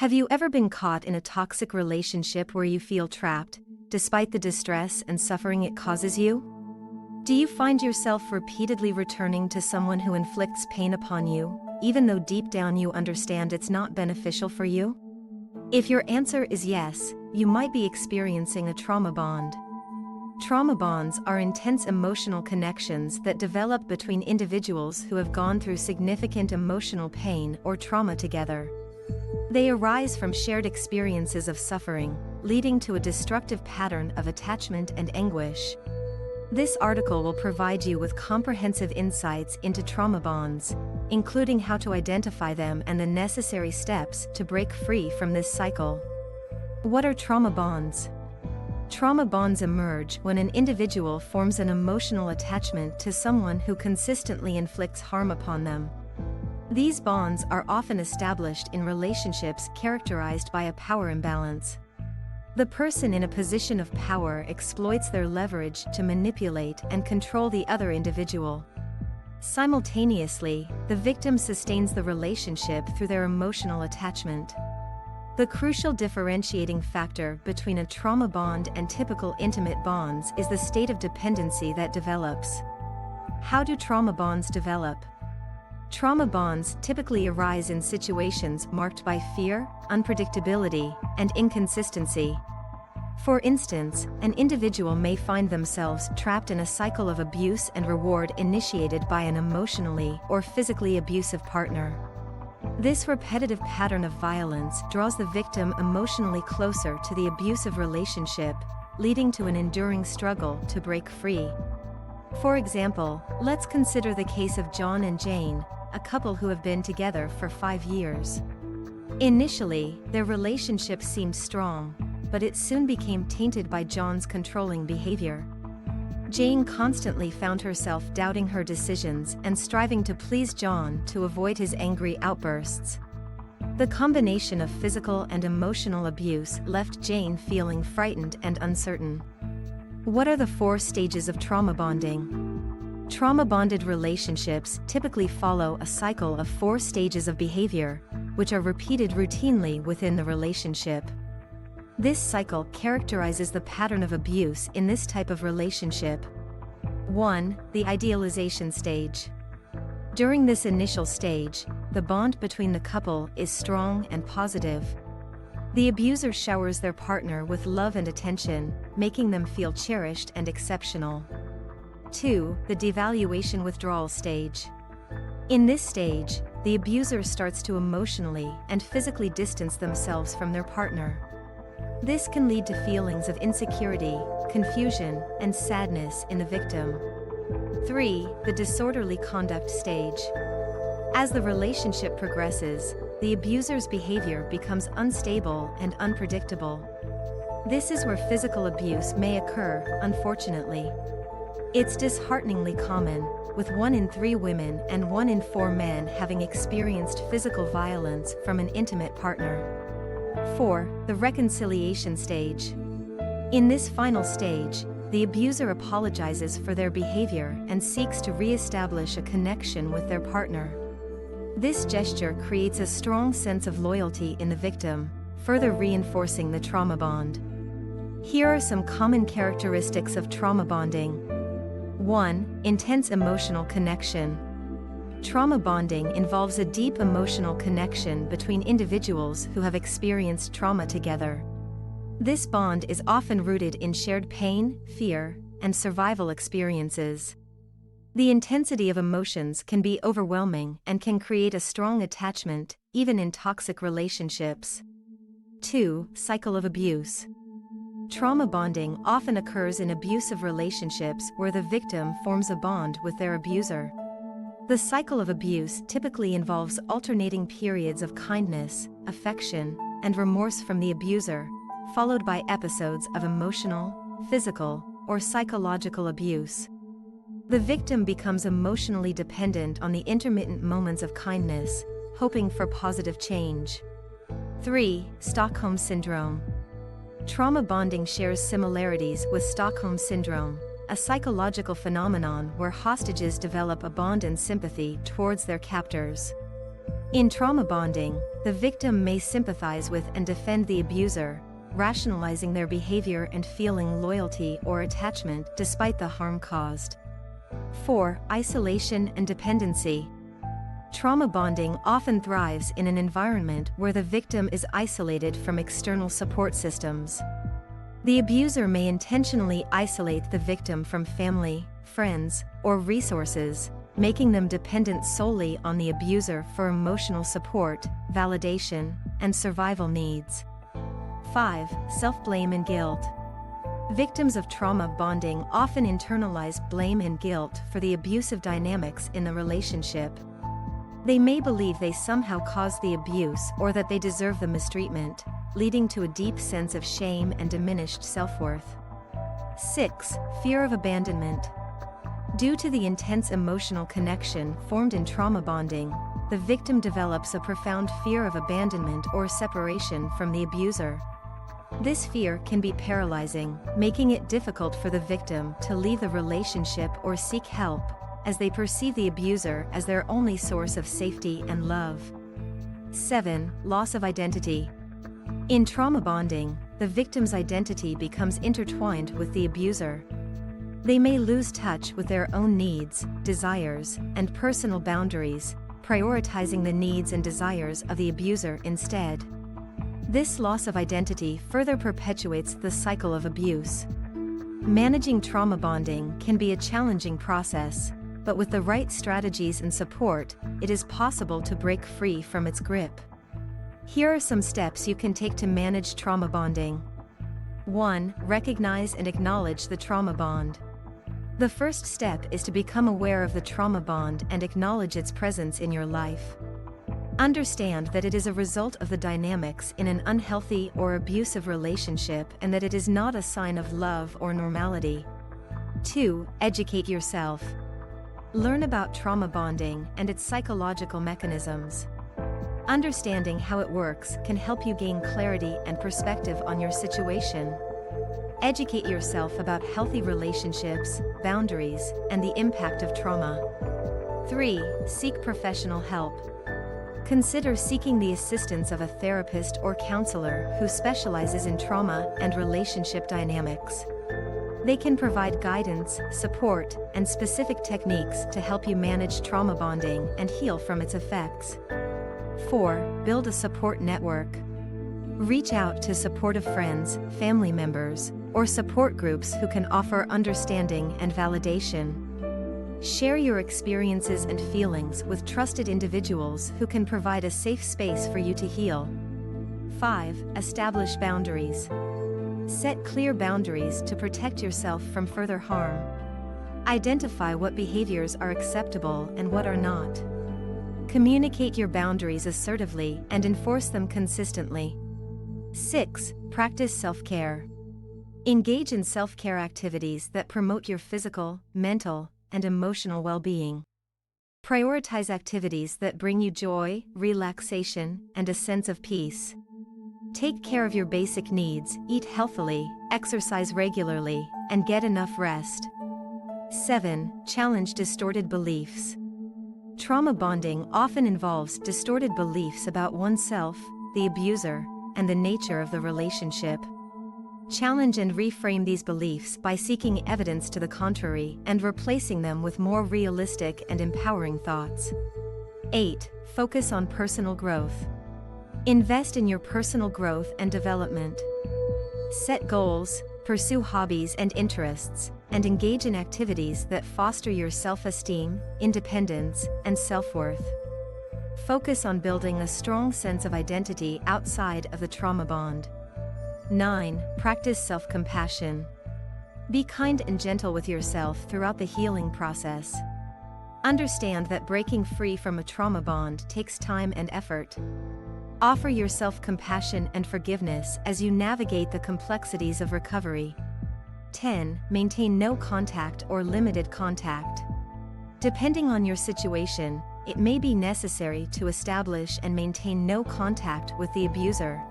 Have you ever been caught in a toxic relationship where you feel trapped, despite the distress and suffering it causes you? Do you find yourself repeatedly returning to someone who inflicts pain upon you, even though deep down you understand it's not beneficial for you? If your answer is yes, you might be experiencing a trauma bond. Trauma bonds are intense emotional connections that develop between individuals who have gone through significant emotional pain or trauma together. They arise from shared experiences of suffering, leading to a destructive pattern of attachment and anguish. This article will provide you with comprehensive insights into trauma bonds, including how to identify them and the necessary steps to break free from this cycle. What are trauma bonds? Trauma bonds emerge when an individual forms an emotional attachment to someone who consistently inflicts harm upon them. These bonds are often established in relationships characterized by a power imbalance. The person in a position of power exploits their leverage to manipulate and control the other individual. Simultaneously, the victim sustains the relationship through their emotional attachment. The crucial differentiating factor between a trauma bond and typical intimate bonds is the state of dependency that develops. How do trauma bonds develop? Trauma bonds typically arise in situations marked by fear, unpredictability, and inconsistency. For instance, an individual may find themselves trapped in a cycle of abuse and reward initiated by an emotionally or physically abusive partner. This repetitive pattern of violence draws the victim emotionally closer to the abusive relationship, leading to an enduring struggle to break free. For example, let's consider the case of John and Jane, a couple who have been together for 5 years. Initially, their relationship seemed strong, but it soon became tainted by John's controlling behavior. Jane constantly found herself doubting her decisions and striving to please John to avoid his angry outbursts. The combination of physical and emotional abuse left Jane feeling frightened and uncertain. What are the 4 stages of trauma bonding? Trauma-bonded relationships typically follow a cycle of 4 stages of behavior, which are repeated routinely within the relationship. This cycle characterizes the pattern of abuse in this type of relationship. 1. The idealization stage. During this initial stage, the bond between the couple is strong and positive. The abuser showers their partner with love and attention, making them feel cherished and exceptional. 2. The devaluation withdrawal stage. In this stage, the abuser starts to emotionally and physically distance themselves from their partner. This can lead to feelings of insecurity, confusion, and sadness in the victim. 3. The disorderly conduct stage. As the relationship progresses, the abuser's behavior becomes unstable and unpredictable. This is where physical abuse may occur, unfortunately. It's dishearteningly common, with 1 in 3 women and 1 in 4 men having experienced physical violence from an intimate partner. 4. The reconciliation stage. In this final stage, the abuser apologizes for their behavior and seeks to re-establish a connection with their partner. This gesture creates a strong sense of loyalty in the victim, further reinforcing the trauma bond. Here are some common characteristics of trauma bonding. 1. Intense emotional connection. Trauma bonding involves a deep emotional connection between individuals who have experienced trauma together. This bond is often rooted in shared pain, fear, and survival experiences. The intensity of emotions can be overwhelming and can create a strong attachment, even in toxic relationships. 2. Cycle of abuse. Trauma bonding often occurs in abusive relationships where the victim forms a bond with their abuser. The cycle of abuse typically involves alternating periods of kindness, affection, and remorse from the abuser, followed by episodes of emotional, physical, or psychological abuse. The victim becomes emotionally dependent on the intermittent moments of kindness, hoping for positive change. 3. Stockholm Syndrome. Trauma bonding shares similarities with Stockholm Syndrome, a psychological phenomenon where hostages develop a bond and sympathy towards their captors. In trauma bonding, the victim may sympathize with and defend the abuser, rationalizing their behavior and feeling loyalty or attachment despite the harm caused. 4. Isolation and dependency. Trauma bonding often thrives in an environment where the victim is isolated from external support systems. The abuser may intentionally isolate the victim from family, friends, or resources, making them dependent solely on the abuser for emotional support, validation, and survival needs. 5. Self-blame and guilt. Victims of trauma bonding often internalize blame and guilt for the abusive dynamics in the relationship. They may believe they somehow caused the abuse or that they deserve the mistreatment, leading to a deep sense of shame and diminished self-worth. 6. Fear of abandonment. Due to the intense emotional connection formed in trauma bonding, the victim develops a profound fear of abandonment or separation from the abuser. This fear can be paralyzing, making it difficult for the victim to leave the relationship or seek help, as they perceive the abuser as their only source of safety and love. 7. Loss of identity. In trauma bonding, the victim's identity becomes intertwined with the abuser. They may lose touch with their own needs, desires, and personal boundaries, prioritizing the needs and desires of the abuser instead. This loss of identity further perpetuates the cycle of abuse. Managing trauma bonding can be a challenging process, but with the right strategies and support, it is possible to break free from its grip. Here are some steps you can take to manage trauma bonding. 1. Recognize and acknowledge the trauma bond. The first step is to become aware of the trauma bond and acknowledge its presence in your life. Understand that it is a result of the dynamics in an unhealthy or abusive relationship and that it is not a sign of love or normality. 2. Educate yourself. Learn about trauma bonding and its psychological mechanisms. Understanding how it works can help you gain clarity and perspective on your situation. Educate yourself about healthy relationships, boundaries, and the impact of trauma. 3. Seek professional help. Consider seeking the assistance of a therapist or counselor who specializes in trauma and relationship dynamics. They can provide guidance, support, and specific techniques to help you manage trauma bonding and heal from its effects. 4. Build a support network. Reach out to supportive friends, family members, or support groups who can offer understanding and validation. Share your experiences and feelings with trusted individuals who can provide a safe space for you to heal. 5. Establish boundaries. Set clear boundaries to protect yourself from further harm. Identify what behaviors are acceptable and what are not. Communicate your boundaries assertively and enforce them consistently. 6. Practice self-care. Engage in self-care activities that promote your physical, mental, and emotional well-being. Prioritize activities that bring you joy, relaxation, and a sense of peace. Take care of your basic needs, eat healthily, exercise regularly, and get enough rest. 7. Challenge distorted beliefs. Trauma bonding often involves distorted beliefs about oneself, the abuser, and the nature of the relationship. Challenge and reframe these beliefs by seeking evidence to the contrary and replacing them with more realistic and empowering thoughts. 8. Focus on personal growth. Invest in your personal growth and development. Set goals, pursue hobbies and interests, and engage in activities that foster your self-esteem, independence, and self-worth. Focus on building a strong sense of identity outside of the trauma bond. 9. Practice self-compassion. Be kind and gentle with yourself throughout the healing process. Understand that breaking free from a trauma bond takes time and effort. Offer yourself compassion and forgiveness as you navigate the complexities of recovery. 10. Maintain no contact or limited contact. Depending on your situation, it may be necessary to establish and maintain no contact with the abuser.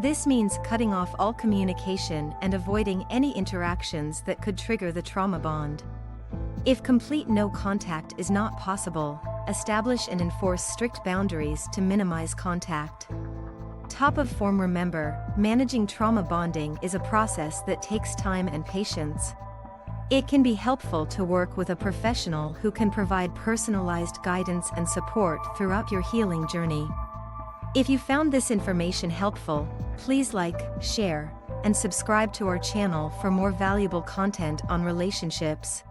This means cutting off all communication and avoiding any interactions that could trigger the trauma bond. If complete no contact is not possible, establish and enforce strict boundaries to minimize contact. Top of form. Remember, managing trauma bonding is a process that takes time and patience. It can be helpful to work with a professional who can provide personalized guidance and support throughout your healing journey. If you found this information helpful, please like, share, and subscribe to our channel for more valuable content on relationships.